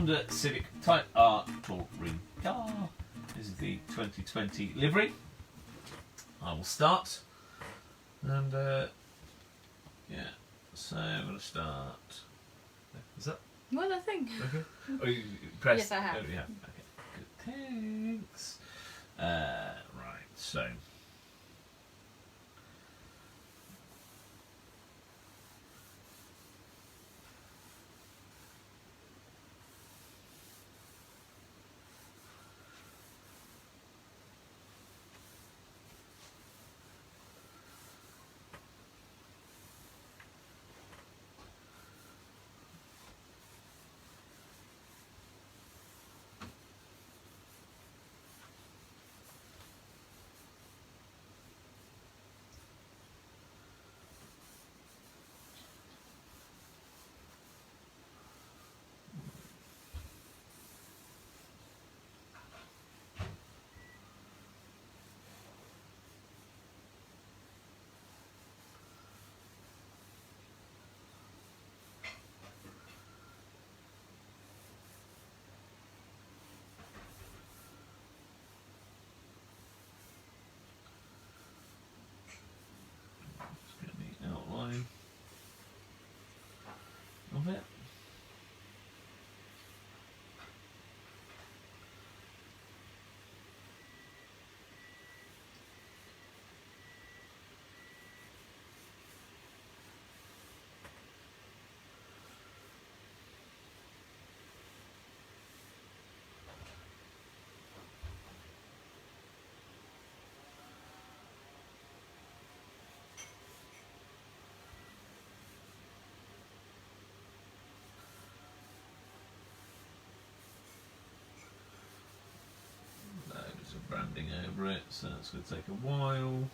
Honda Civic Type R touring car. This is the 2020 livery. I will start. And, yeah, so I'm going to start. Is that? Well, I think. Okay. Oh, you press. Yes, I have. Oh, yeah. Okay. Good. Thanks. Right. So. Outline of it. Branding over it, so it's going to take a while.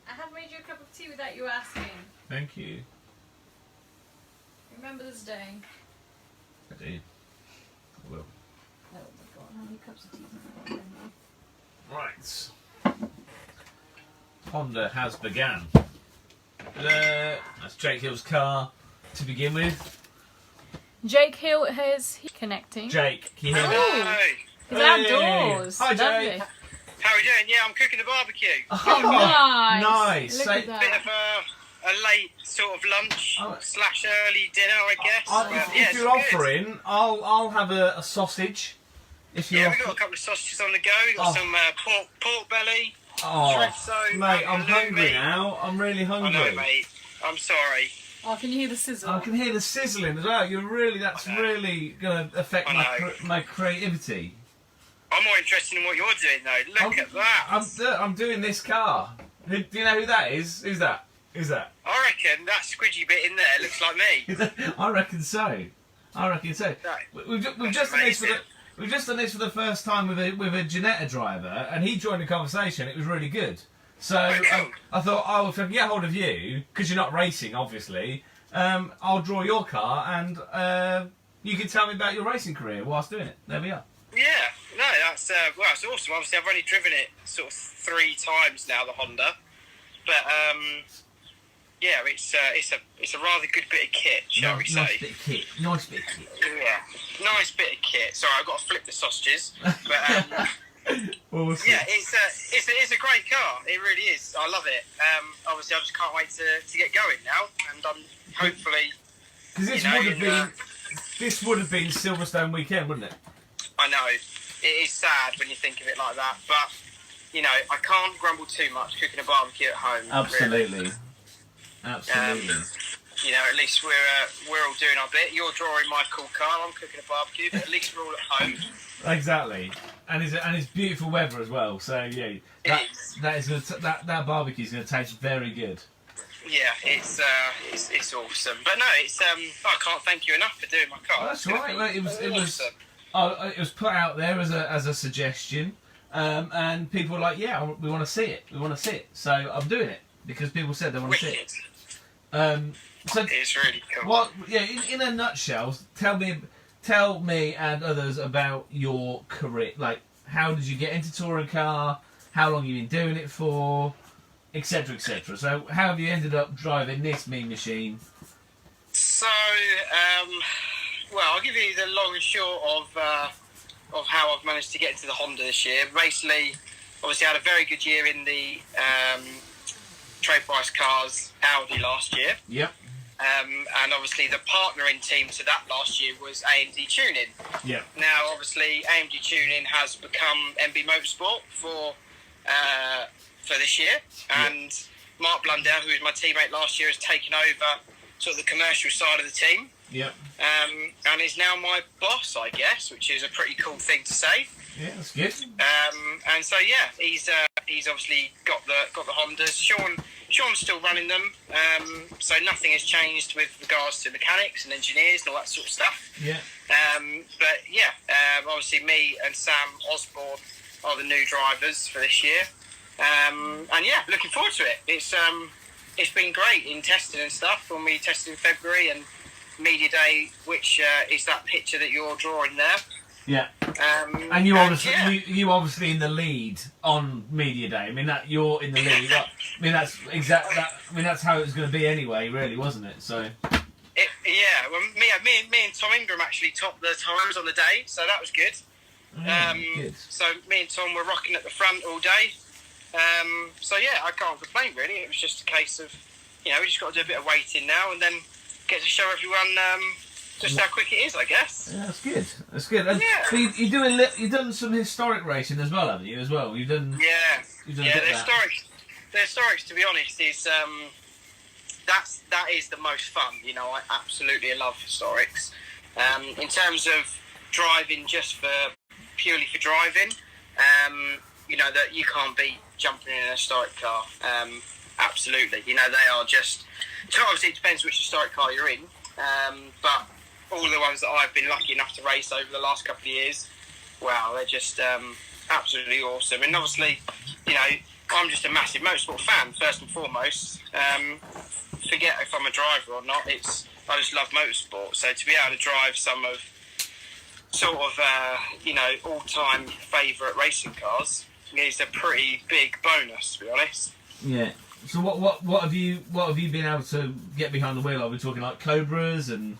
I have made you a cup of tea without you asking. Thank you. Remember this day. I do. I will. Oh my god, how many cups of tea have I got? Right. Honda has began. That's Jake Hill's car to begin with. Jake Hill is connecting. Jake, can you hear me? Oh, he's outdoors. Hi, Lovely. Jake. How are we doing? Yeah, I'm cooking a barbecue. Oh, nice. Nice. Look Say- at Bit that. of a late sort of lunch Oh. slash early dinner, I guess. But, If yeah, it's you're good. offering, I'll have a sausage. If you're Yeah, we've offering. got a couple of sausages on the go. We've got Oh. some pork belly. Oh, chorizo, mate, I'm halloumi. hungry now. I'm really I hungry. know, mate. I'm sorry. Oh, can you hear the sizzle? I can hear the sizzling as well. That's I know. really going to affect I know. my creativity. I'm more interested in what you're doing, though. Look at that. I'm doing this car. Do you know who that is? Who's that? Who's that? I reckon that squidgy bit in there looks like me. I reckon so. We've just done this for the. Amazing. We've just done this for the first time with a Janetta driver, and he joined the conversation. It was really good. So I thought, oh, if I can get hold of you, because you're not racing, obviously, I'll draw your car, and you can tell me about your racing career whilst doing it. There we are. Yeah, no, that's well, it's awesome. Obviously, I've only driven it sort of 3 times now, the Honda, but yeah, it's a rather good bit of kit, shall we say? Nice bit of kit. Nice bit of kit. Yeah, nice bit of kit. Sorry, I've got to flip the sausages, but. Awesome. Yeah, it's a great car. It really is. I love it. Obviously, I just can't wait to get going now, and hopefully. Because this would have been Silverstone weekend, wouldn't it? I know it is sad when you think of it like that, but you know I can't grumble too much cooking a barbecue at home. Absolutely. Really. Absolutely. You know, at least we're all doing our bit. You're drawing my cool car. I'm cooking a barbecue, but at least we're all at home. Exactly, and it's beautiful weather as well. So yeah, that barbecue is going to taste very good. Yeah, it's awesome. But no, I can't thank you enough for doing my car. Oh, that's right. Well, it was awesome. It was put out there as a suggestion, and people were like, yeah, we want to see it. We want to see it. So I'm doing it because people said they want to see it. So it's really cool. What? Yeah, in a nutshell, tell me and others about your career. Like, how did you get into touring car? How long you been doing it for? Etc. etc. So, how have you ended up driving this mean machine? So, well, I'll give you the long and short of how I've managed to get into the Honda this year. Basically, obviously, I had a very good year in the trade price cars Audi last year. Yep. And obviously the partnering team to that last year was AMD Tuning. Yeah. Now, obviously, AMD Tuning has become MB Motorsport for this year, and Mark Blundell, who was my teammate last year, has taken over sort of the commercial side of the team. Yeah. And is now my boss, I guess, which is a pretty cool thing to say. Yeah, that's good. And so yeah, he's obviously got the Hondas. Sean's still running them, so nothing has changed with regards to mechanics and engineers and all that sort of stuff. Yeah. But yeah, obviously me and Sam Osborne are the new drivers for this year, and yeah, looking forward to it. It's been great in testing and stuff. When we tested in February and Media Day, which is that picture that you're drawing there. Yeah. And you obviously in the lead on Media Day. I mean that you're in the lead. I mean that's that's how it was going to be anyway, really, wasn't it? So. Yeah. Well, me and Tom Ingram actually topped the times on the day, so that was good. Good. So me and Tom were rocking at the front all day. So yeah, I can't complain really. It was just a case of, we just got to do a bit of waiting now and then get to show everyone just how quick it is, I guess. Yeah, that's good. That's good. And yeah. So you've done some historic racing as well, haven't you? As well, you've done. Yeah. You've done The historics, to be honest, is that is the most fun. I absolutely love historics. In terms of driving, just purely for driving, that you can't beat jumping in a historic car. Absolutely, they are just. So obviously, it depends which historic car you're in, but all the ones that I've been lucky enough to race over the last couple of years, wow, they're just absolutely awesome. And obviously, I'm just a massive motorsport fan first and foremost. Forget if I'm a driver or not. I just love motorsport. So to be able to drive some of sort of all-time favourite racing cars is a pretty big bonus, to be honest. Yeah. So what have you been able to get behind the wheel? Are we talking like Cobras and?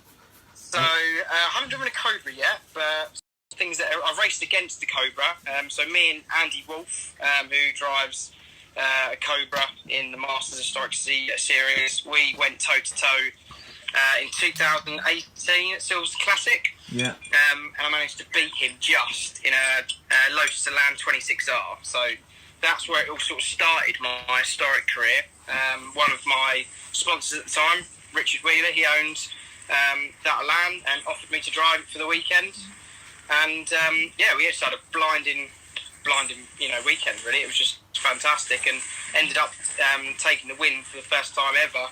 So I haven't driven a Cobra yet, but things that I've raced against the Cobra. So me and Andy Wolf, who drives a Cobra in the Masters Historic Series, we went toe to toe in 2018 at Silverstone Classic. Yeah. And I managed to beat him just in a Lotus Elan 26R. So that's where it all sort of started, my historic career. One of my sponsors at the time, Richard Wheeler, he owned that Elan and offered me to drive it for the weekend. And we just had a blinding weekend, really. It was just fantastic, and ended up taking the win for the first time ever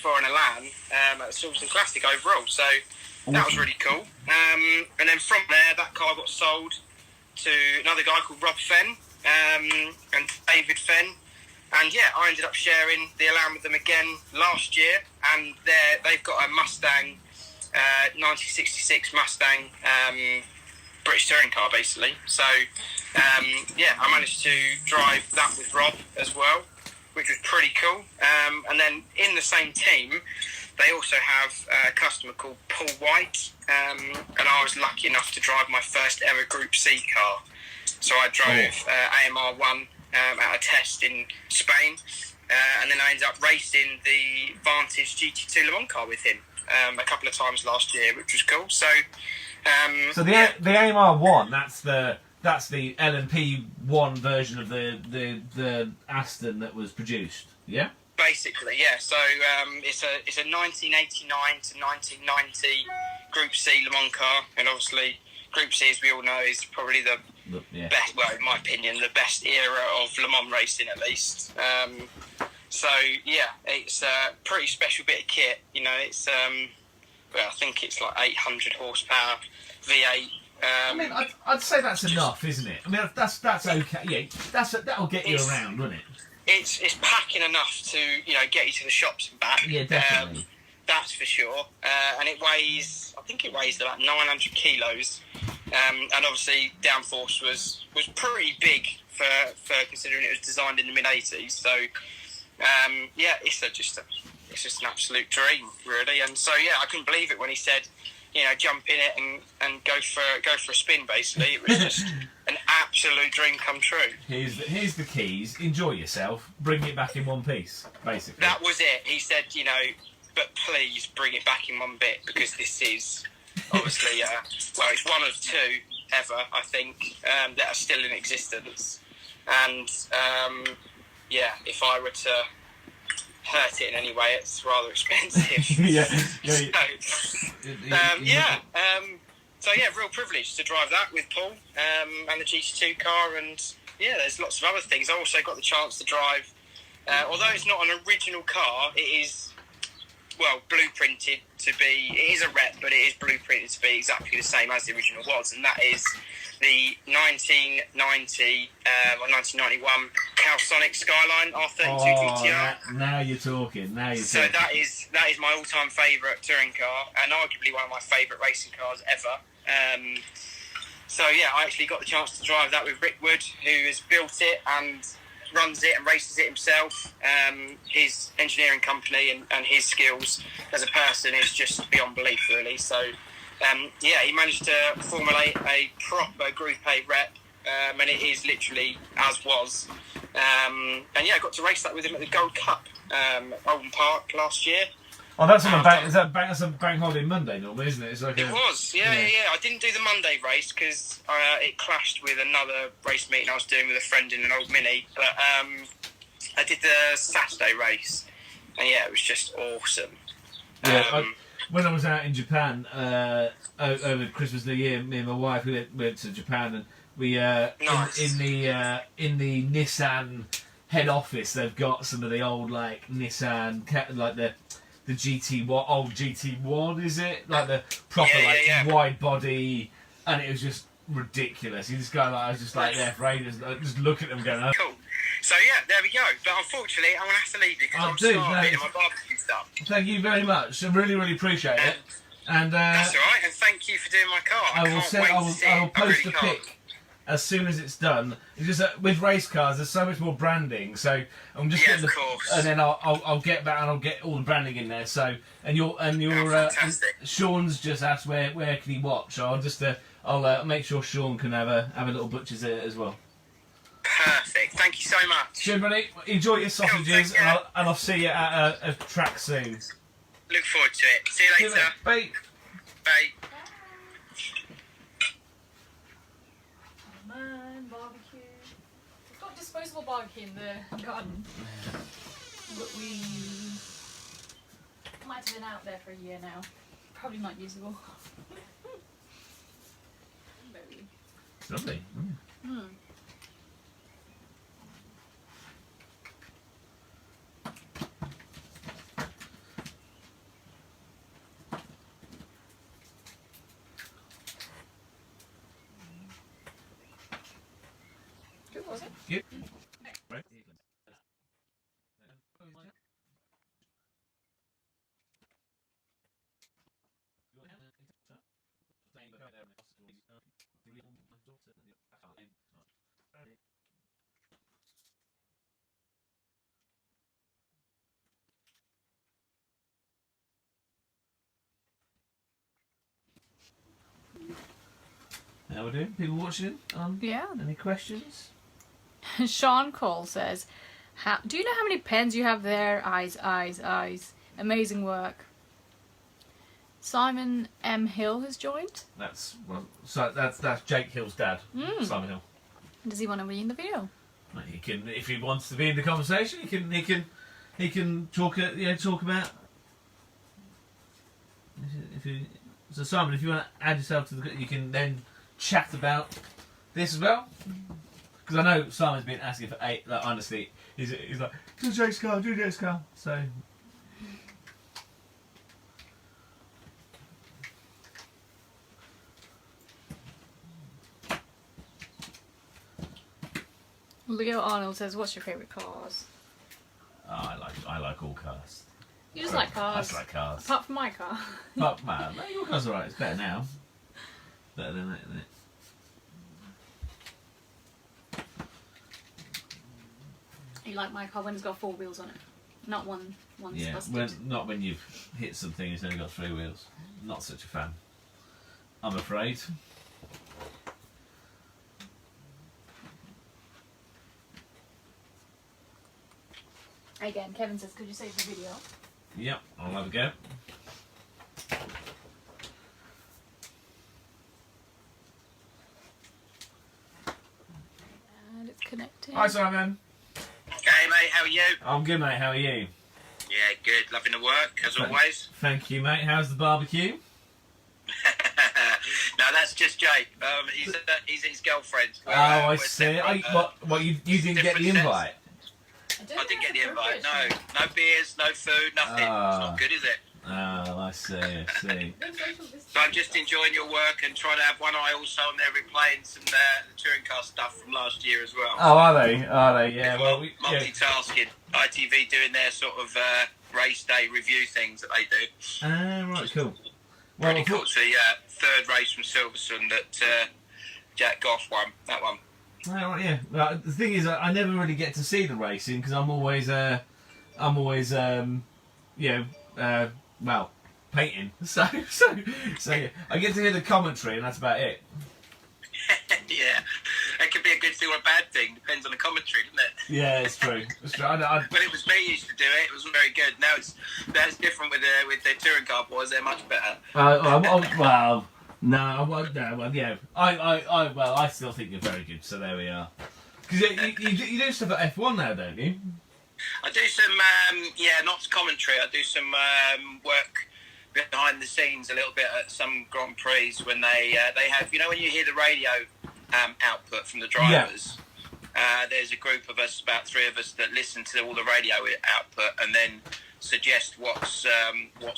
for an Elan at the Silverstone Classic overall. So that was really cool. And then from there, that car got sold to another guy called Rob Fenn and David Fenn. And yeah, I ended up sharing the Elan with them again last year. And they've got a Mustang, 1966 Mustang British touring car, basically. So I managed to drive that with Rob as well. which was pretty cool. And then in the same team, they also have a customer called Paul White, and I was lucky enough to drive my first ever Group C car. So I drove AMR1 at a test in Spain, and then I ended up racing the Vantage GT2 Le Mans car with him a couple of times last year, which was cool. So, the AMR1, that's the LMP1 version of the Aston that was produced. Yeah. Basically, yeah. So it's a 1989 to 1990 Group C Le Mans car, and obviously Group C, as we all know, is probably the best. Well, in my opinion, the best era of Le Mans racing, at least. So yeah, it's a pretty special bit of kit. You know, it's I think it's like 800 horsepower V8. I mean, I'd say that's enough, isn't it? I mean, that's okay. Yeah, that'll get you around, won't it? It's packing enough to get you to the shops and back. Yeah, definitely. That's for sure. And I think it weighs about 900 kilos. And obviously, downforce was pretty big for considering it was designed in the mid '80s. So it's just an absolute dream, really. And so I couldn't believe it when he said, jump in it and go for a spin. Basically, it was just an absolute dream come true. Here's the keys. Enjoy yourself. Bring it back in one piece. Basically, that was it. He said, but please bring it back in one bit, because this is obviously it's one of two ever, I think, that are still in existence. And if I were to hurt it in any way, it's rather expensive. So real privilege to drive that with Paul and the GT2 car, and there's lots of other things. I also got the chance to drive, although it's not an original car, it is blueprinted to be. It is a rep, but it is blueprinted to be exactly the same as the original was, and that is the 1990 or 1991 Calsonic Skyline R32 GTR. Now you're talking. So that is my all-time favourite touring car, and arguably one of my favourite racing cars ever. I actually got the chance to drive that with Rick Wood, who has built it and runs it and races it himself. His engineering company and his skills as a person is just beyond belief, really. So he managed to formulate a proper Group A rep, and it is literally as was. I got to race that with him at the Gold Cup at Oldham Park last year. Oh, that's on that's a bank holiday Monday normally, isn't it? It's like it was, yeah. I didn't do the Monday race because it clashed with another race meeting I was doing with a friend in an old Mini. But I did the Saturday race, and it was just awesome. Yeah, when I was out in Japan over Christmas New Year, me and my wife went to Japan, and we nice. in the Nissan head office, they've got some of the old Nissan the GT1, old GT1, is it? Like the proper wide body, and it was just ridiculous. You just go I was just there for ages, just look at them going. Cool. So there we go. But unfortunately, I'm gonna have to leave you because I'm starving my barbecue stuff. Thank you very much. I really, really appreciate it. And that's all right. And thank you for doing my car. I will post a pic as soon as it's done. It's just that with race cars, there's so much more branding. So I'm just getting and then I'll get that and I'll get all the branding in there. So and Sean's just asked where can he watch. So I'll make sure Sean can have a little butcher's as well. Perfect. Thank you so much. Cheers, buddy. Enjoy your sausages, and I'll see you at a track soon. Look forward to it. See you later. Bye. Bye. Barbecue. We've got disposable barbecue in the garden, but we might have been out there for a year now. Probably not usable. Maybe. It's lovely. Good, was it? Yep. Right. How we doing? People watching? Yeah. Any questions? Sean Cole says, do you know how many pens you have there? Eyes, eyes, eyes. Amazing work. Simon M. Hill has joined. That's Jake Hill's dad, Simon Hill. Does he want to be in the video? Well, he can, if he wants to be in the conversation. He can talk about. So Simon, if you want to add yourself to the, you can then chat about this as well. Because I know Simon's been asking for 8. Like, honestly, he's like, do Jake's car. So. Leo Arnold says, "What's your favourite cars?" Oh, I like all cars. You just like cars. I just like cars. Apart from my car. But man, your car's alright. It's better now. Better than that, isn't it? You like my car when it's got 4 wheels on it, not one. Yeah, busted. not when you've hit something. It's only got 3 wheels. Not such a fan. I'm afraid. Again, Kevin says, "Could you save the video?" Yep, I'll have a go. And it's connected. Hi Simon. Hey mate, how are you? I'm good, mate. How are you? Yeah, good. Loving the work as always. Thank you, mate. How's the barbecue? No, that's just Jake. He's his girlfriend. I see. What you didn't get the Different invite? I didn't get the invite. No beers, no food, nothing. It's not good, is it? Oh, I see. So I'm just enjoying your work and trying to have one eye also on there replaying some the touring car stuff from last year as well. Oh, are they? Yeah. Well, Multitasking. ITV doing their sort of race day review things that they do. Right, cool. Well, Really cool. It's the third race from Silverstone that Jack Goff won. That one. Right, yeah. Well, the thing is, I never really get to see the racing because I'm always painting. So yeah, I get to hear the commentary, and that's about it. Yeah, it could be a good thing or a bad thing. Depends on the commentary, doesn't it? Yeah, it's true. It's true. When it was me who used to do it, it was very good. Now that's different with the touring car boys. They're much better. Well, no, yeah. I still think you're very good. So there we are. Because you do stuff at F1 now, don't you? I do some, not commentary. I do some work behind the scenes a little bit at some Grand Prix when they have, when you hear the radio output from the drivers. Yeah. There's a group of us, about 3 of us, that listen to all the radio output and then suggest what's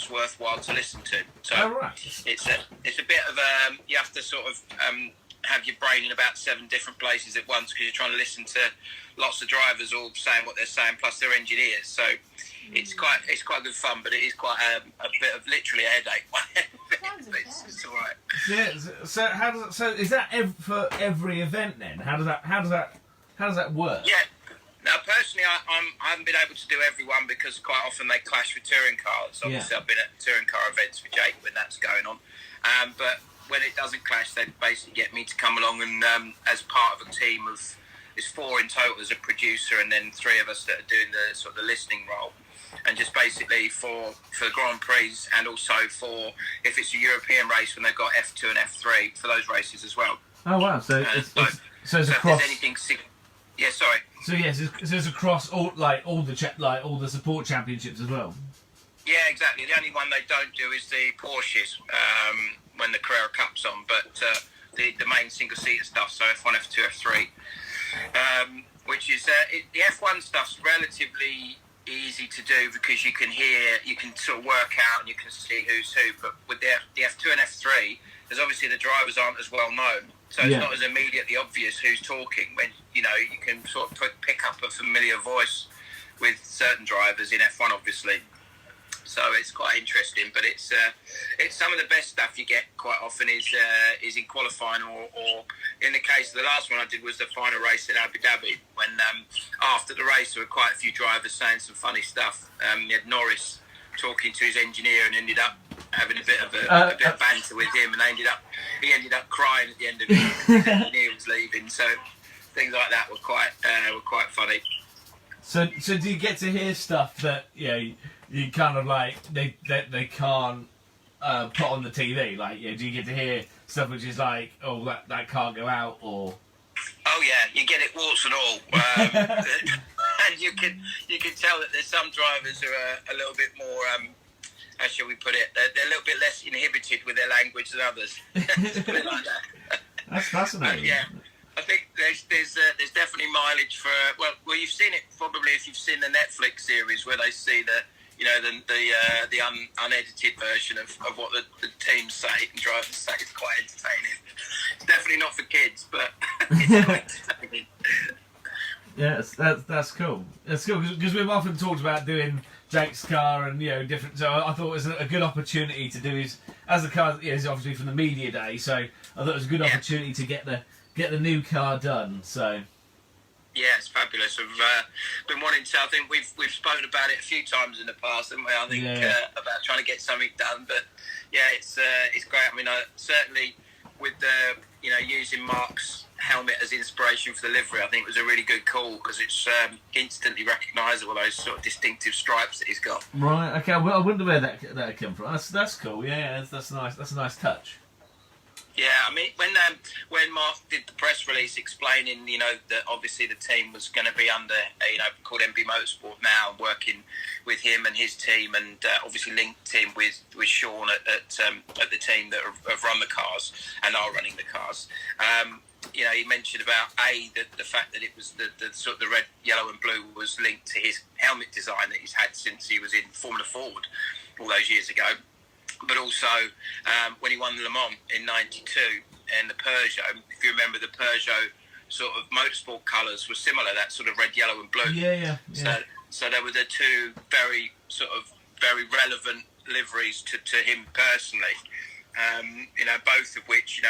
worthwhile to listen to. So right. It's a bit of you have to sort of have your brain in about 7 different places at once because you're trying to listen to lots of drivers all saying what they're saying, plus their engineers. So it's quite good fun, but it is quite a bit of literally a headache. It's all right. Yeah. So is that for every event then? How does that work? Yeah. Now, personally, I haven't been able to do everyone because quite often they clash with touring cars. Obviously, I've been at touring car events with Jake when that's going on. But when it doesn't clash, they basically get me to come along and as part of a team of, it's 4 in total as a producer and then 3 of us that are doing the sort of the listening role. And just basically for Grand Prix and also for, if it's a European race when they've got F2 and F3 for those races as well. Oh, wow. So it's across... Yeah, sorry. So yes, it's across all the support championships as well. Yeah, exactly. The only one they don't do is the Porsches when the Carrera Cup's on, but the main single seater stuff. So F1, F2, F3, which is the F1 stuff's relatively easy to do because you can sort of work out and you can see who's who. But with the F2 and F3, there's obviously the drivers aren't as well known. So it's not as immediately obvious who's talking when, you can sort of pick up a familiar voice with certain drivers in F1, obviously. So it's quite interesting, but it's some of the best stuff you get quite often is in qualifying or in the case of the last one I did was the final race in Abu Dhabi when after the race there were quite a few drivers saying some funny stuff. You had Norris talking to his engineer and ended up having a bit of banter with him, and they ended up he ended up crying at the end of it when he was leaving. So things like that were quite funny. So do you get to hear stuff that you kind of like they can't put on the TV? Like, do you get to hear stuff which is like, oh, that can't go out, or? Oh yeah, you get it warts and all, and you can tell that there's some drivers who are a little bit more, how shall we put it? They're a little bit less inhibited with their language than others. Put it like that. That's fascinating. Yeah. I think there's definitely mileage for well you've seen it probably if you've seen the Netflix series where they see the unedited version of what the teams say and drivers say. It's quite entertaining. It's definitely not for kids, but it's quite entertaining. Yeah, that's cool. That's cool because we've often talked about doing Jake's car and different. So I thought it was a good opportunity to do his, as the car is obviously from the media day. So I thought it was a good opportunity to get the new car done. So yeah, it's fabulous. We've been wanting to. I think we've spoken about it a few times in the past, haven't we? I think about trying to get something done. But yeah, it's great. I mean, certainly with the using Mark's helmet as inspiration for the livery, I think it was a really good call because it's instantly recognisable, those sort of distinctive stripes that he's got. Right. Okay. Well, I wonder where that came from. That's cool. Yeah. That's nice. That's a nice touch. Yeah, I mean, when Mark did the press release explaining, that obviously the team was going to be under, called MB Motorsport now, working with him and his team, and obviously linked him with Sean at the team that have run the cars and are running the cars. He mentioned about the fact that it was the sort of the red, yellow, and blue was linked to his helmet design that he's had since he was in Formula Ford all those years ago. But also when he won Le Mans in '92 and the Peugeot, if you remember, the Peugeot sort of motorsport colours were similar, that sort of red, yellow, and blue. Yeah. So there were the two very relevant liveries to him personally. Both of which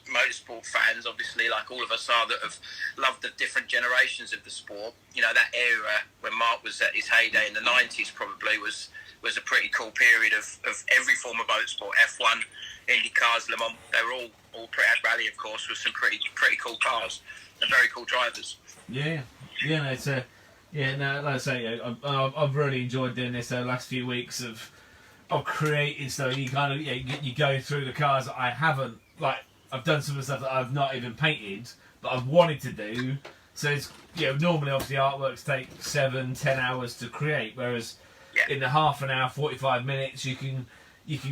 motorsport fans, obviously, like all of us are, that have loved the different generations of the sport. That era when Mark was at his heyday in the '90s probably was a pretty cool period of every form of motorsport. F1, Indy cars, Le Mans, they were all pretty, rally of course, with some pretty cool cars and very cool drivers. Yeah. No, it's like I say, I've really enjoyed doing this the last few weeks of creating stuff. You kind of you go through the cars that I haven't, like, I've done some of the stuff that I've not even painted but I've wanted to do. So it's normally obviously artworks take 7-10 hours to create, whereas in the half an hour, 45 minutes, you can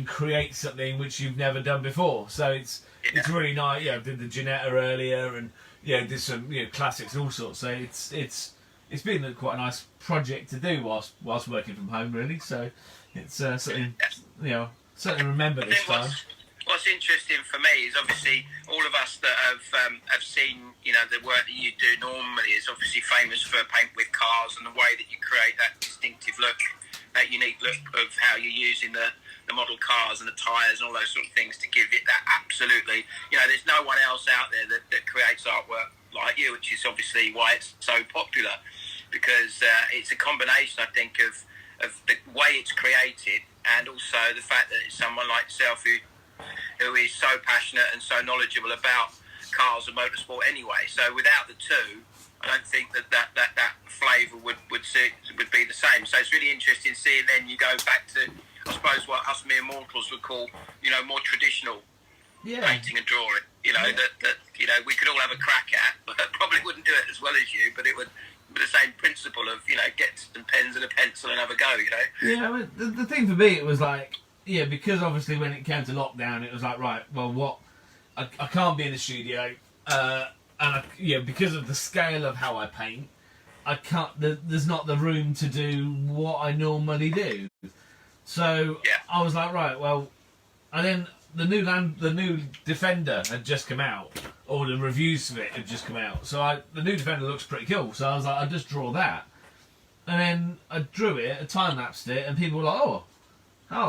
create something which you've never done before. So it's really nice. I did the Ginetta earlier, and did some classics and all sorts. So it's been quite a nice project to do whilst working from home, really. So it's something certainly remember this time. What's interesting for me is obviously all of us that have seen the work that you do normally is obviously famous for paint with cars and the way that you create that distinctive look, that unique look of how you're using the model cars and the tyres and all those sort of things to give it that absolutely, there's no one else out there that creates artwork like you, which is obviously why it's so popular, because it's a combination, I think, of the way it's created and also the fact that it's someone like yourself who is so passionate and so knowledgeable about cars and motorsport anyway. So without the two, I don't think that flavour would be the same. So it's really interesting seeing then you go back to, I suppose, what us mere mortals would call, more traditional painting and drawing. That we could all have a crack at, but probably wouldn't do it as well as you, but it would be the same principle of, get some pens and a pencil and have a go, Yeah, I mean, the thing for me, it was like, because obviously when it came to lockdown, it was like, right, well, I can't be in the studio, and because of the scale of how I paint, I can't. There's not the room to do what I normally do. So I was like, right, well, and then the new Defender had just come out, or the reviews of it had just come out. So the new Defender looks pretty cool. So I was like, I'll just draw that, and then I drew it, I time lapsed it, and people were like, oh,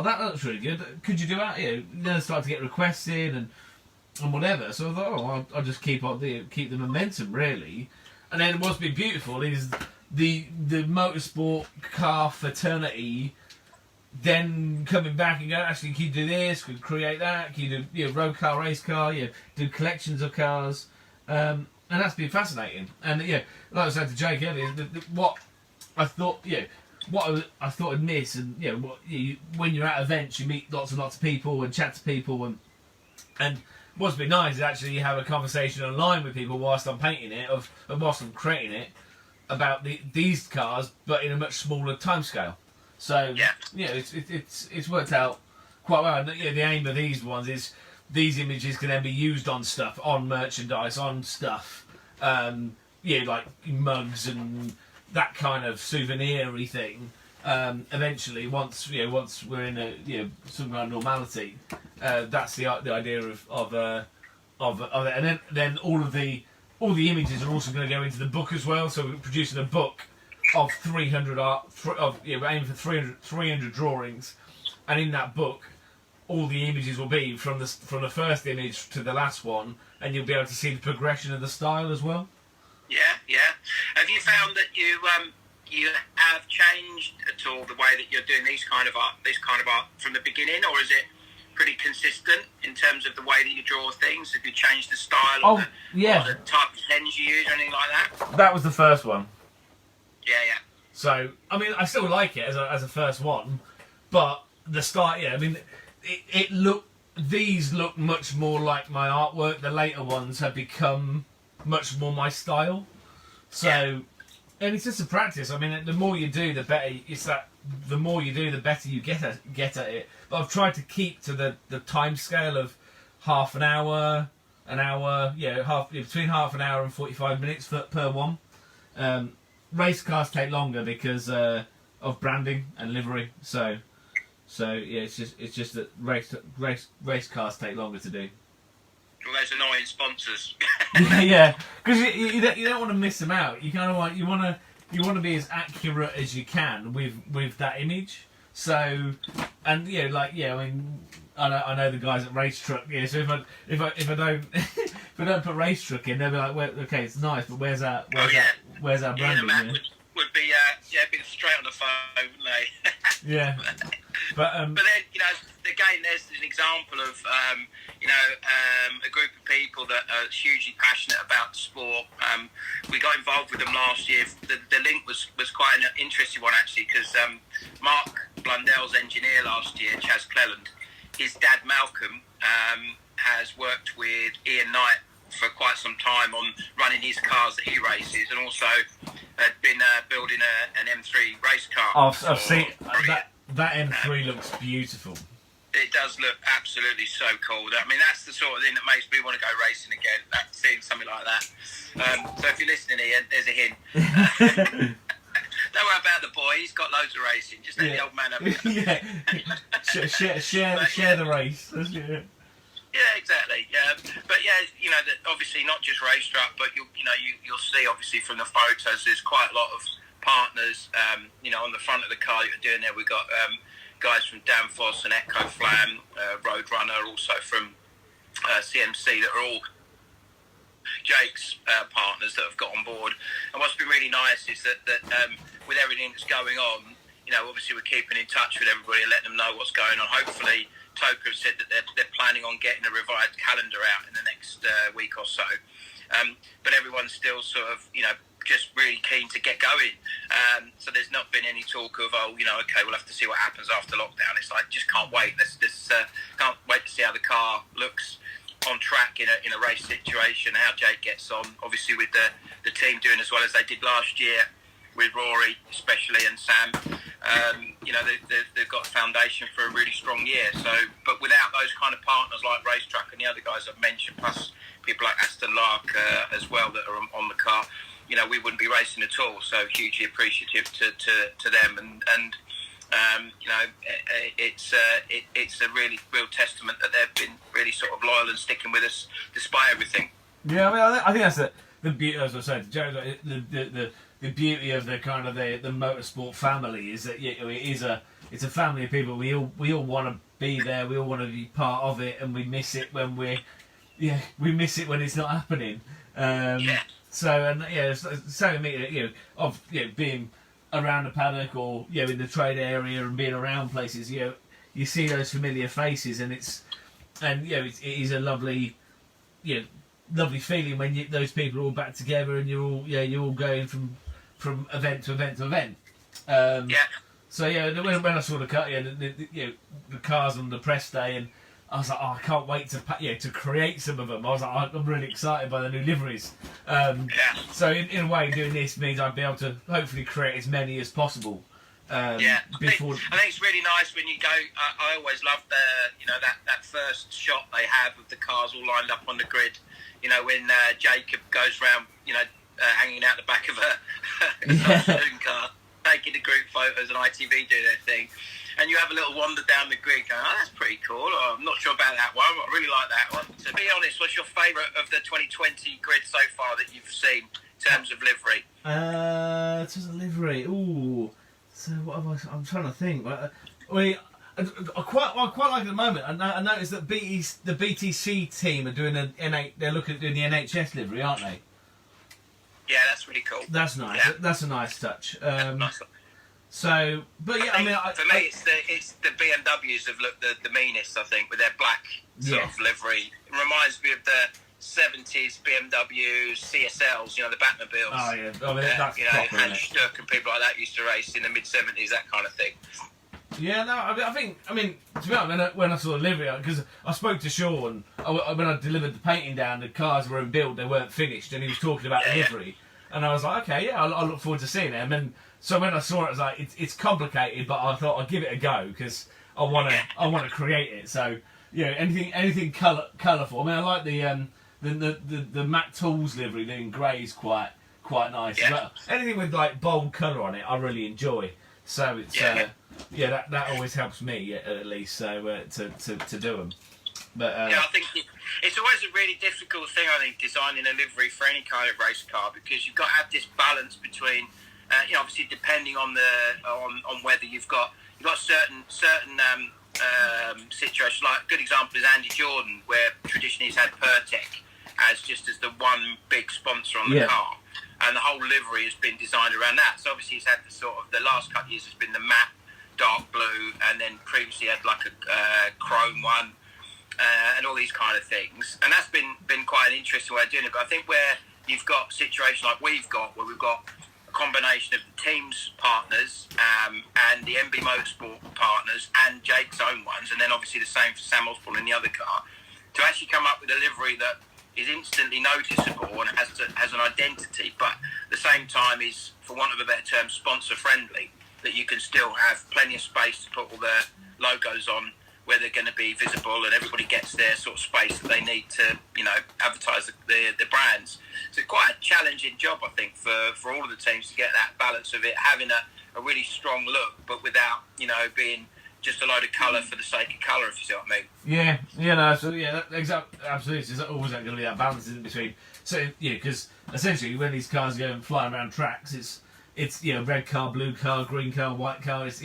that looks really good. Could you do that? Then it started to get requested and whatever. So I thought, I'll just keep the momentum, really. And then what's been beautiful is the motorsport car fraternity then coming back and going, actually, can you do this? Can you create that? Can you do road car, race car? Do collections of cars, and that's been fascinating. And like I said to Jake earlier, what I thought, I thought I'd miss, and when you're at events, you meet lots and lots of people and chat to people, and what's been nice is actually you have a conversation online with people whilst I'm painting it, and whilst I'm creating it, about these cars, but in a much smaller timescale. So it's worked out quite well. And the aim of these ones is these images can then be used on stuff, on merchandise, on stuff, like mugs and that kind of souvenir-y thing. Eventually, once we're in some kind of normality, that's the idea of it. And then all the images are also going to go into the book as well. So we're producing a book of 300 we're aiming for 300 drawings, and in that book, all the images will be from the first image to the last one, and you'll be able to see the progression of the style as well. Yeah. Have you found that you have changed at all the way that you're doing this kind of art from the beginning, or is it pretty consistent in terms of the way that you draw things? Have you changed the style or the type of pens you use or anything like that? That was the first one. Yeah. So, I mean, I still like it as a first one, but the style, I mean, these look much more like my artwork. The later ones have become much more my style. So, and it's just a practice. I mean, the more you do, the better. The more you do, the better you get at it. But I've tried to keep to the time scale of half an hour, between half an hour and 45 minutes per one. Race cars take longer because of branding and livery. So it's just that race cars take longer to do. Well, those annoying sponsors. Yeah, because you don't want to miss them out. You kind of want to be as accurate as you can with that image. So, and I mean, I know the guys at Race Truck. Yeah, so if I don't if I don't put Race Truck in, they'll be like, well, okay, it's nice, but where's our branding? The man would be be straight on the phone, wouldn't they? Yeah, but then again, there's an example of a group of people that are hugely passionate about the sport. We got involved with them last year. The link was quite an interesting one actually, because Mark Blundell's engineer last year, Chaz Cleland, his dad Malcolm has worked with Ian Knight for quite some time on running his cars that he races, and also had been building an M3 race car. I've seen that M3 looks beautiful. It does look absolutely so cool. I mean, that's the sort of thing that makes me want to go racing again. Seeing something like that. So if you're listening, Ian, there's a hint. Don't worry about the boy. He's got loads of racing. Just let the old man have it. Share the race. Yeah, exactly. But obviously not just race truck, but you'll see obviously from the photos there's quite a lot of partners. On the front of the car you're doing there, we've got guys from Danfoss and Echo Flam, Roadrunner, also from CMC, that are all Jake's partners that have got on board. And what's been really nice is that with everything that's going on, obviously we're keeping in touch with everybody and letting them know what's going on. Hopefully, Toka have said that they're planning on getting a revised calendar out in the next week or so. But everyone's still sort of, just really keen to get going. So there's not been any talk of, okay, we'll have to see what happens after lockdown. It's like, just can't wait. Can't wait to see how the car looks on track in a race situation, how Jake gets on, obviously with the team doing as well as they did last year, with Rory especially and Sam. They've got a foundation for a really strong year. So, but without those kind of partners like Racetrack and the other guys I've mentioned, plus people like Aston Lark as well that are on the car, we wouldn't be racing at all. So hugely appreciative to them, and it's a really real testament that they've been really sort of loyal and sticking with us despite everything. Yeah, I mean, I think that's the beauty, as I said, the beauty of the kind of the motorsport family is that it's a family of people. We all want to be there. We all want to be part of it, and we miss it when we miss it when it's not happening. So and so me, being around the paddock or in the trade area and being around places, you see those familiar faces, and it is a lovely, lovely feeling when those people are all back together and you're all going from event to event to event. So when I saw the car, the cars on the press day, and I was like, oh, I can't wait to create some of them. I was like, I'm really excited by the new liveries. So in a way, doing this means I'd be able to hopefully create as many as possible. I think it's really nice when you go. I always love that first shot they have of the cars all lined up on the grid. When Jacob goes round, hanging out the back of a saloon car, taking the group photos and ITV doing their thing. And you have a little wander down the grid going, oh, that's pretty cool. Or, I'm not sure about that one, but I really like that one. So be honest, what's your favourite of the 2020 grid so far that you've seen in terms of livery? In terms of livery, ooh. So what have I'm trying to think. I quite like at the moment. I noticed that the BTC team are doing they're looking at doing the NHS livery, aren't they? Yeah, that's really cool. That's nice. Yeah. That's a nice touch. Nice. So, but yeah, for me, it's the BMWs have looked the meanest. I think with their black sort of livery, it reminds me of the 70s BMW CSLs. The Batmobiles. Oh yeah, that's proper, Hans Stuck and people like that used to race in the mid 70s. That kind of thing. Yeah, no, I mean, to be honest, when I saw the livery, because I spoke to Sean when I delivered the painting down, the cars were in build, they weren't finished, and he was talking about the livery, and I was like, okay, yeah, I look forward to seeing them. And so when I saw it, I was like, it's complicated, but I thought I'd give it a go because I want to create it. So anything colourful. I mean, I like the Mac Tools livery, the in grey is quite nice. Yeah. But anything with like bold colour on it, I really enjoy. So it's that always helps me at least. So to do them. But I think it's always a really difficult thing. I think designing a livery for any kind of race car, because you've got to have this balance between, obviously depending on whether you've got certain situations. Like a good example is Andy Jordan, where traditionally he's had Pertec as the one big sponsor on the car. And the whole livery has been designed around that. So obviously he's had the last couple of years has been the matte dark blue, and then previously had like a chrome one, and all these kind of things. And that's been quite an interesting way of doing it. But I think where you've got a situation like we've got, where we've got a combination of the team's partners and the MB Motorsport partners and Jake's own ones, and then obviously the same for Sam Osborne in the other car, to actually come up with a livery that is instantly noticeable and has an identity, but at the same time is, for want of a better term, sponsor friendly, that you can still have plenty of space to put all the logos on where they're going to be visible, and everybody gets their sort of space that they need to advertise the brands. So it's quite a challenging job, I think, for all of the teams to get that balance of it having a really strong look, but without being just a load of colour for the sake of colour, if you see what I mean. Absolutely. There's always going to be that balance in between. So because essentially when these cars go and fly around tracks, it's red car, blue car, green car, white car. It's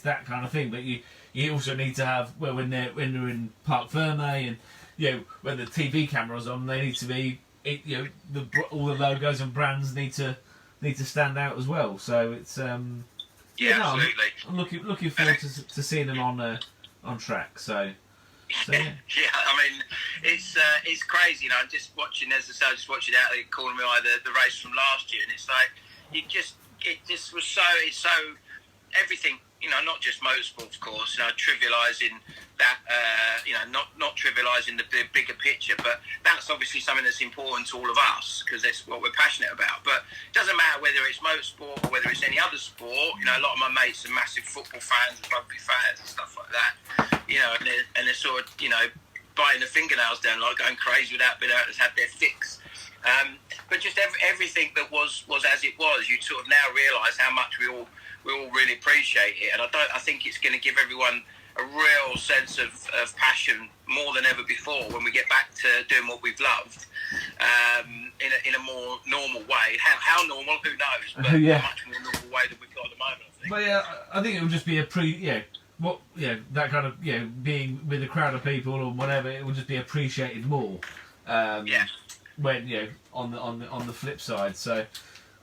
that kind of thing. But you also need to have when they're in Parc Ferme, and when the TV camera's on, they need to be all the logos and brands need to stand out as well. So it's absolutely. I'm looking forward to seeing them on track. So yeah. I mean, it's crazy. I'm just watching, as I say, just watching out there, calling me the race from last year, and it's like it's so everything. Not just motorsport, of course. Trivialising that. Not trivialising the bigger picture, but that's obviously something that's important to all of us because that's what we're passionate about. But it doesn't matter whether it's motorsport or whether it's any other sport. A lot of my mates are massive football fans, rugby fans, and stuff like that. And they're sort of biting the fingernails down, like going crazy without being able to have their fix. But just everything that was as it was, you sort of now realise how much we all really appreciate it, and I think it's going to give everyone a real sense of passion more than ever before when we get back to doing what we've loved in a more normal way. How normal, who knows? But a much more normal way than we've got at the moment, I think. But I think it will just be that kind of being with a crowd of people or whatever, it will just be appreciated more. When on the flip side, so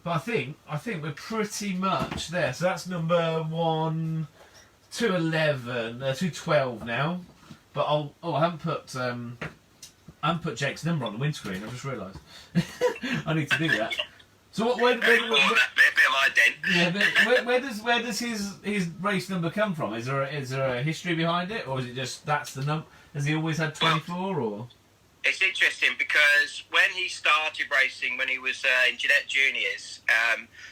But I think we're pretty much there. So that's number 212 now. But I haven't put Jake's number on the windscreen. I just realised. I need to do that. So where that bit of ident. yeah, but where does his race number come from? Is there a history behind it, or is it just that's the number? Has he always had 24 or? It's interesting because when he started racing, when he was in Jeanette Juniors,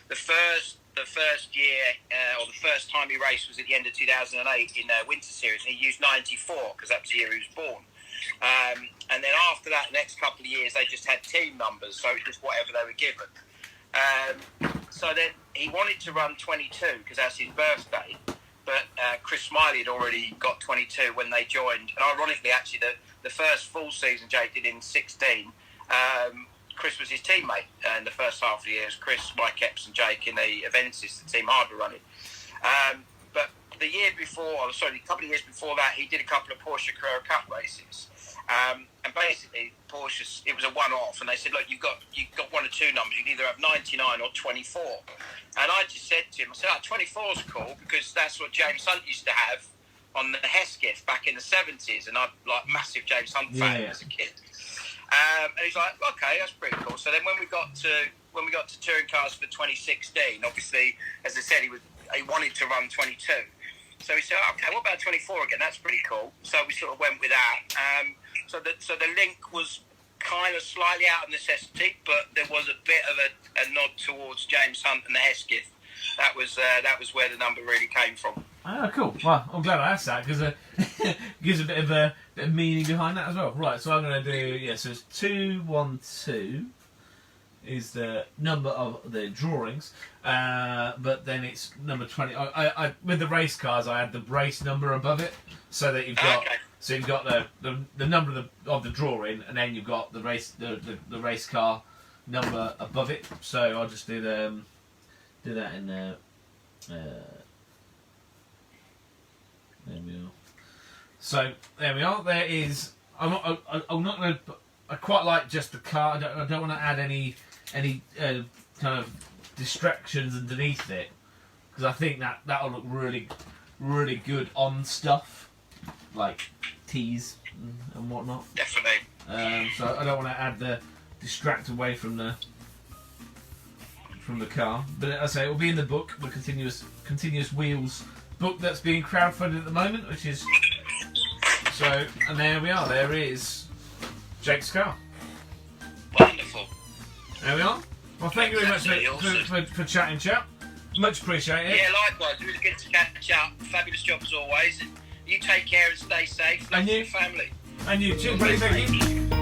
the first year or the first time he raced was at the end of 2008 in Winter Series, and he used 94 because that was the year he was born. And then after that, the next couple of years, they just had team numbers, so it was just whatever they were given. So then he wanted to run 22 because that's his birthday, but Chris Smiley had already got 22 when they joined. And ironically, actually, the first full season Jake did in 16, Chris was his teammate in the first half of the year. It was Chris, Mike Epps and Jake in the Avensis, the team Hard were running. But a couple of years before that, he did a couple of Porsche Carrera Cup races. And basically, Porsche, it was a one-off, and they said, look, you've got one or two numbers. You can either have 99 or 24. And I just said to him, I said, 24 is cool because that's what James Hunt used to have on the Hesketh back in the 70s, and I'm like massive James Hunt fan as a kid. And he's like, okay, that's pretty cool. So then when we got to touring cars for 2016, obviously, as I said, he wanted to run 22. So he said, okay, what about 24 again? That's pretty cool. So we sort of went with that. So the link was kind of slightly out of necessity, but there was a bit of a nod towards James Hunt and the Hesketh. That was where the number really came from. Oh, cool. Well, I'm glad I asked that because it gives a bit of meaning behind that as well. Right, so I'm going to do, so it's 212 is the number of the drawings, but then it's number 20. I with the race cars, I had the race number above it, so that you've got so you've got the number of the drawing, and then you've got the race race car number above it. So I'll just do that in there. There we are. So there we are. There is. I'm not going to. I quite like just the car. I don't want to add any kind of distractions underneath it because I think that'll look really, really good on stuff like tees and whatnot. Definitely. So I don't want to add the distract away from the car. But as I say, it will be in the book, the continuous wheels book that's being crowdfunded at the moment, which is so. And there we are. There is Jake's car. Wonderful. There we are. Well, thank you very much for chatting, chap. Much appreciated. Yeah, likewise. Really good to catch up. Fabulous job as always. You take care and stay safe. And you, family. And you, cheers, buddy. Thank you.